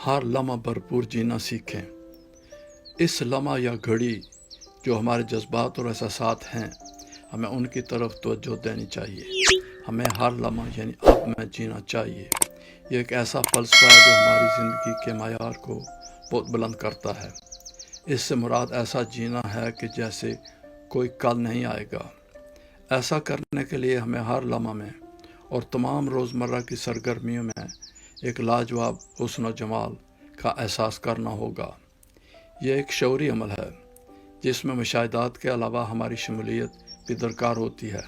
ہر لمحہ بھرپور جینا سیکھیں۔ اس لمحہ یا گھڑی جو ہمارے جذبات اور احساسات ہیں، ہمیں ان کی طرف توجہ دینی چاہیے۔ ہمیں ہر لمحہ یعنی اب میں جینا چاہیے۔ یہ ایک ایسا فلسفہ ہے جو ہماری زندگی کے معیار کو بہت بلند کرتا ہے۔ اس سے مراد ایسا جینا ہے کہ جیسے کوئی کل نہیں آئے گا۔ ایسا کرنے کے لیے ہمیں ہر لمحہ میں اور تمام روزمرہ کی سرگرمیوں میں ایک لاجواب حسن و جمال کا احساس کرنا ہوگا۔ یہ ایک شعوری عمل ہے جس میں مشاہدات کے علاوہ ہماری شمولیت بھی درکار ہوتی ہے،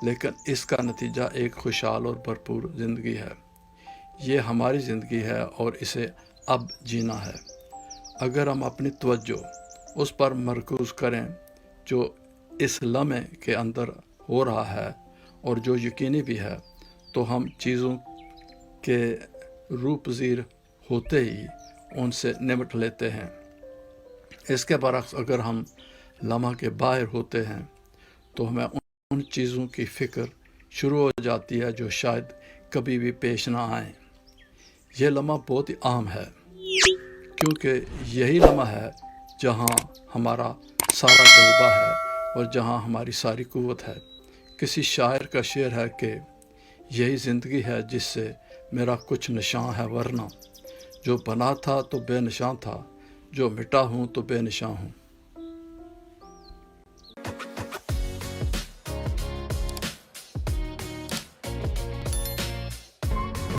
لیکن اس کا نتیجہ ایک خوشحال اور بھرپور زندگی ہے۔ یہ ہماری زندگی ہے اور اسے اب جینا ہے۔ اگر ہم اپنی توجہ اس پر مرکوز کریں جو اس لمحے کے اندر ہو رہا ہے اور جو یقینی بھی ہے، تو ہم چیزوں کے روح پذیر ہوتے ہی ان سے نمٹ لیتے ہیں۔ اس کے برعکس اگر ہم لمحہ کے باہر ہوتے ہیں تو ہمیں ان چیزوں کی فکر شروع ہو جاتی ہے جو شاید کبھی بھی پیش نہ آئیں۔ یہ لمحہ بہت ہی اہم ہے کیونکہ یہی لمحہ ہے جہاں ہمارا سارا جذبہ ہے اور جہاں ہماری ساری قوت ہے۔ کسی شاعر کا شعر ہے کہ یہی زندگی ہے جس سے میرا کچھ نشاں ہے، ورنہ جو بنا تھا تو بے نشاں تھا، جو مٹا ہوں تو بے نشاں ہوں۔